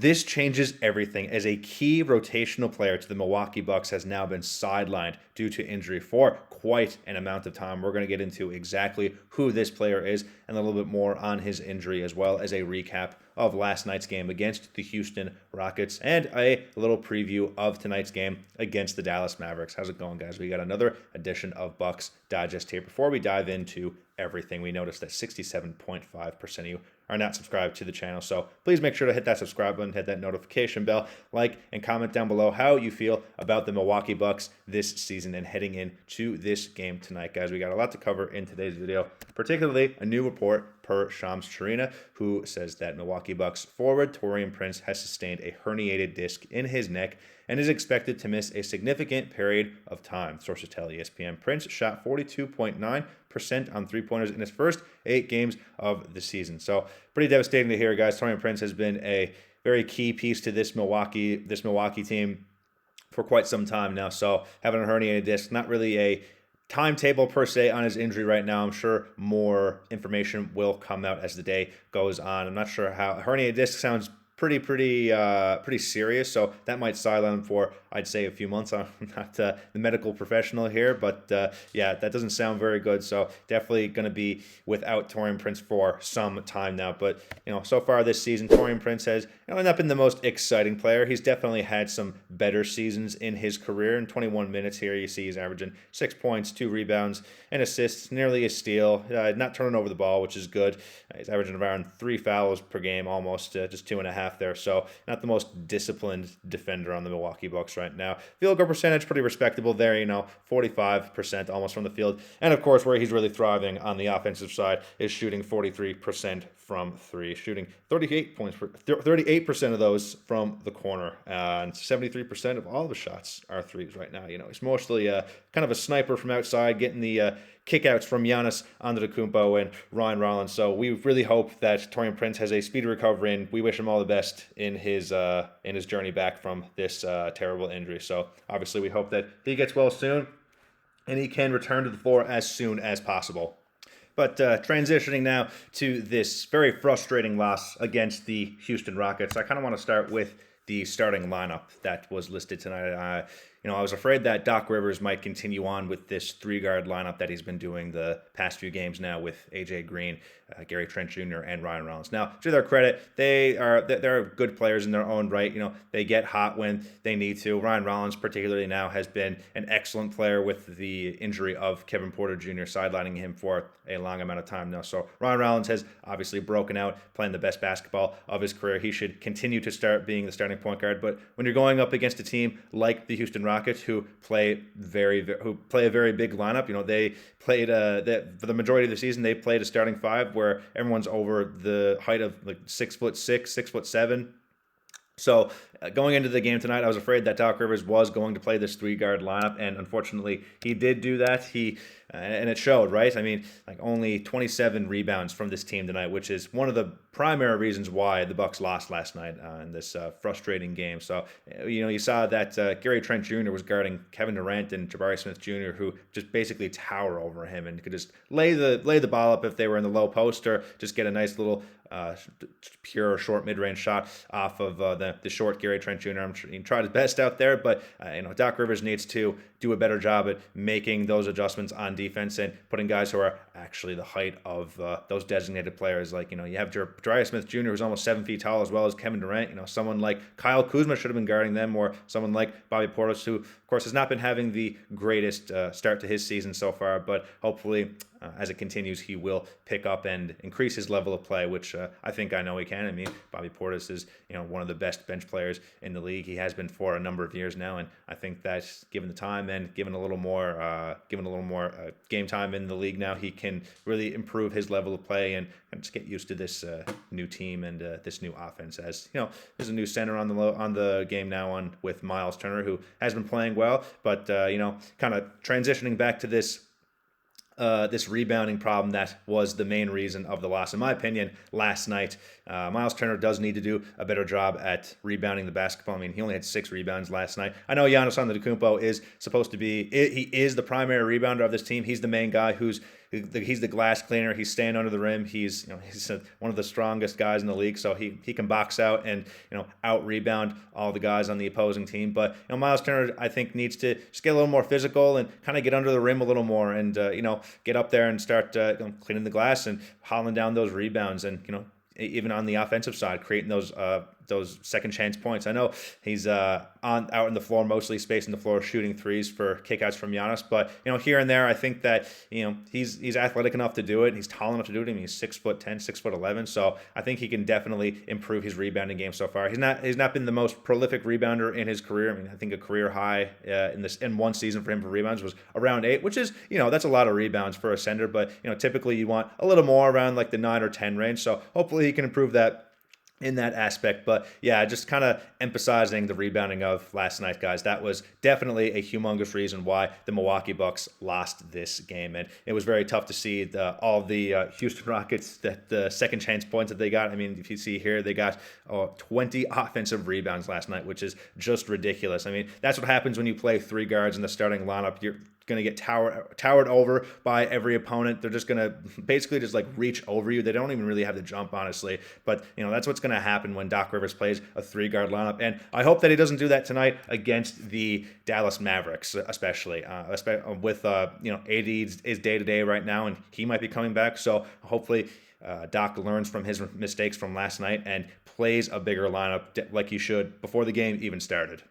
This changes everything as a key rotational player to the Milwaukee Bucks has now been sidelined due to injury for quite an amount of time. We're going to get into exactly who this player is and a little bit more on his injury, as well as a recap of last night's game against the Houston Rockets and a little preview of tonight's game against the Dallas Mavericks. How's it going, guys? We got another edition of Bucks Digest here. Before we dive into everything, we noticed that 67.5% of you are not subscribed to the channel. So please make sure to hit that subscribe button, hit that notification bell, like, and comment down below how you feel about the Milwaukee Bucks this season and heading into this game tonight, guys. We got a lot to cover in today's video, particularly a new report per Shams Charania, who says that Milwaukee Bucks forward Taurean Prince has sustained a herniated disc in his neck and is expected to miss a significant period of time. Sources tell ESPN Prince shot 42.9% on three-pointers in his first 8 games of the season. So pretty devastating to hear, guys. Taurean Prince has been a very key piece to this Milwaukee team for quite some time now. So having a herniated disc, not really a timetable per se on his injury right now. I'm sure more information will come out as the day goes on. I'm not sure how herniated disc sounds pretty serious, so that might sideline him for, I'd say, a few months. I'm not the medical professional here, but yeah, that doesn't sound very good. So definitely going to be without Taurean Prince for some time now. But so far this season, Taurean Prince has not been the most exciting player. He's definitely had some better seasons in his career. In 21 minutes here, you see he's averaging 6 points, 2 rebounds, and assists, nearly a steal. Not turning over the ball, which is good. He's averaging around 3 fouls per game, almost just 2.5 there. So not the most disciplined defender on the Milwaukee Bucks right now. Field goal percentage pretty respectable there, 45% almost from the field. And of course, where he's really thriving on the offensive side is shooting 43% from 3, shooting 38% of those from the corner, and 73% of all the shots are threes right now. He's mostly kind of a sniper from outside, getting the kickouts from Giannis Antetokounmpo and Ryan Rollins. So we really hope that Taurean Prince has a speedy recovery, and we wish him all the best in his journey back from this terrible injury. So obviously we hope that he gets well soon and he can return to the floor as soon as possible. But transitioning now to this very frustrating loss against the Houston Rockets, I kind of want to start with the starting lineup that was listed tonight. I was afraid that Doc Rivers might continue on with this 3-guard lineup that he's been doing the past few games now with AJ Green, Gary Trent Jr., and Ryan Rollins. Now, to their credit, they're good players in their own right. They get hot when they need to. Ryan Rollins, particularly now, has been an excellent player with the injury of Kevin Porter Jr. sidelining him for a long amount of time now. So Ryan Rollins has obviously broken out, playing the best basketball of his career. He should continue to start being the starting point guard. But when you're going up against a team like the Houston Rockets, who play a very big lineup, they played for the majority of the season. They played a starting 5 where everyone's over the height of like 6'6", 6'7". So going into the game tonight, I was afraid that Doc Rivers was going to play this 3-guard lineup, and unfortunately, he did do that. And it showed, right? I mean, like only 27 rebounds from this team tonight, which is one of the primary reasons why the Bucks lost last night in this frustrating game. So, you saw that Gary Trent Jr. was guarding Kevin Durant and Jabari Smith Jr., who just basically tower over him and could just lay the ball up if they were in the low post, or just get a nice little pure short mid-range shot off of the short Gary Trent Jr. I'm sure he tried his best out there, but Doc Rivers needs to do a better job at making those adjustments on defense and putting guys who are actually the height of those designated players. Like, you have Jabari Smith Jr., who's almost 7 feet tall, as well as Kevin Durant. Someone like Kyle Kuzma should have been guarding them, or someone like Bobby Portis, who, of course, has not been having the greatest start to his season so far, but hopefully as it continues, he will pick up and increase his level of play, which I think I know he can. I mean, Bobby Portis is one of the best bench players in the league. He has been for a number of years now, and I think that given the time and given a little more game time in the league now, he can really improve his level of play and just get used to this new team and this new offense. As there's a new center on the game now with Miles Turner, who has been playing well, but kind of transitioning back to this rebounding problem that was the main reason of the loss, in my opinion, last night. Miles Turner does need to do a better job at rebounding the basketball. I mean, he only had 6 rebounds last night. I know Giannis Antetokounmpo is supposed to be, he is the primary rebounder of this team. He's the main guy who's he's the glass cleaner. He's staying under the rim. He's one of the strongest guys in the league, so he can box out and out rebound all the guys on the opposing team. But Miles Turner, I think, needs to just get a little more physical and kind of get under the rim a little more, and get up there and start cleaning the glass and hauling down those rebounds, and even on the offensive side, creating those second chance points. I know he's out in the floor, mostly spacing the floor, shooting threes for kickouts from Giannis, but here and there, I think that he's athletic enough to do it. He's tall enough to do it. I mean, he's 6'10", 6'11", so I think he can definitely improve his rebounding game so far. He's not been the most prolific rebounder in his career. I mean, I think a career high in one season for him for rebounds was around 8, which is that's a lot of rebounds for a center, but typically you want a little more around like the 9 or 10 range. So hopefully he can improve that in that aspect. But yeah, just kind of emphasizing the rebounding of last night, guys. That was definitely a humongous reason why the Milwaukee Bucks lost this game, and it was very tough to see all the Houston Rockets, that the second chance points that they got. I mean, if you see here, they got 20 offensive rebounds last night, which is just ridiculous. I mean, that's what happens when you play 3 guards in the starting lineup. You're going to get towered over by every opponent. They're just going to basically just like reach over you. They don't even really have the jump, honestly. But that's what's going to happen when Doc Rivers plays a 3-guard lineup. And I hope that he doesn't do that tonight against the Dallas Mavericks, especially with AD is day-to-day right now, and he might be coming back. So hopefully Doc learns from his mistakes from last night and plays a bigger lineup like he should before the game even started.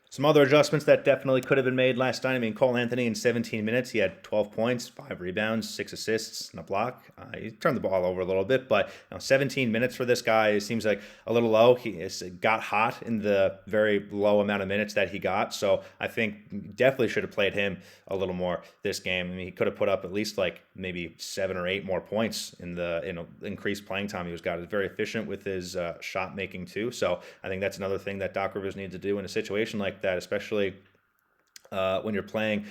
Some other adjustments that definitely could have been made last night. I mean, Cole Anthony in 17 minutes, he had 12 points, 5 rebounds, 6 assists, and a block. He turned the ball over a little bit, but 17 minutes for this guy, it seems like a little low. He got hot in the very low amount of minutes that he got, so I think definitely should have played him a little more this game. I mean, he could have put up at least like maybe 7 or 8 more points in the increased playing time he was got. He's very efficient with his shot making too, so I think that's another thing that Doc Rivers needs to do in a situation like that, especially when you're playing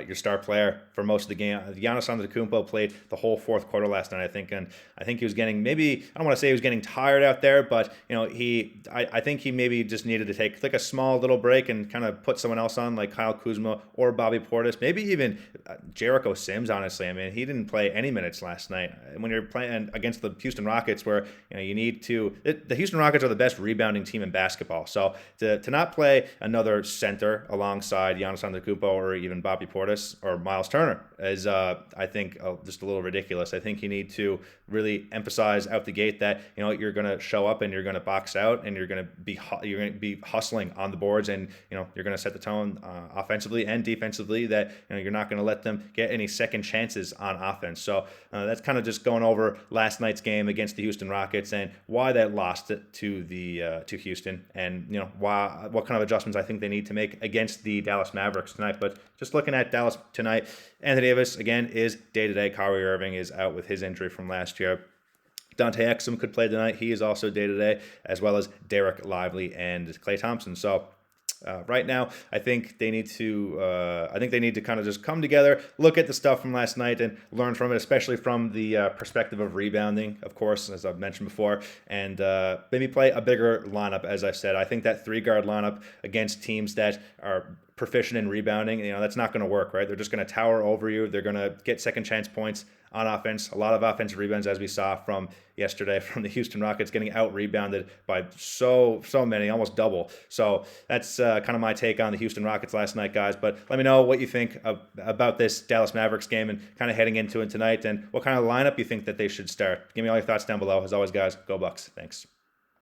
your star player for most of the game. Giannis Antetokounmpo played the whole fourth quarter last night, I think, and I think he was getting I don't want to say he was getting tired out there, but I think he maybe just needed to take like a small little break and kind of put someone else on, like Kyle Kuzma or Bobby Portis, maybe even Jericho Sims. Honestly, I mean, he didn't play any minutes last night. When you're playing against the Houston Rockets, where you need to, the Houston Rockets are the best rebounding team in basketball, so to not play another center alongside Giannis Antetokounmpo or even Bobby Portis or Miles Turner is, I think, just a little ridiculous. I think you need to really emphasize out the gate that you're going to show up and you're going to box out and you're going to be hustling on the boards, and you're going to set the tone offensively and defensively, that you're not going to let them get any second chances on offense. So that's kind of just going over last night's game against the Houston Rockets and why they lost it to Houston, and what kind of adjustments I think they need to make against the Dallas Mavericks tonight. But just looking at Dallas tonight, Anthony Davis, again, is day-to-day. Kyrie Irving is out with his injury from last year. Dante Exum could play tonight. He is also day-to-day, as well as Derek Lively and Klay Thompson. So right now, I think they need to kind of just come together, look at the stuff from last night, and learn from it, especially from the perspective of rebounding, of course, as I've mentioned before, and maybe play a bigger lineup. As I said, I think that 3-guard lineup against teams that are proficient in rebounding, that's not going to work, right? They're just going to tower over you. They're going to get second chance points on offense. A lot of offensive rebounds, as we saw from yesterday from the Houston Rockets, getting out rebounded by so many, almost double. So that's kind of my take on the Houston Rockets last night, guys. But let me know what you think about this Dallas Mavericks game and kind of heading into it tonight, and what kind of lineup you think that they should start. Give me all your thoughts down below. As always, guys, go Bucks. Thanks.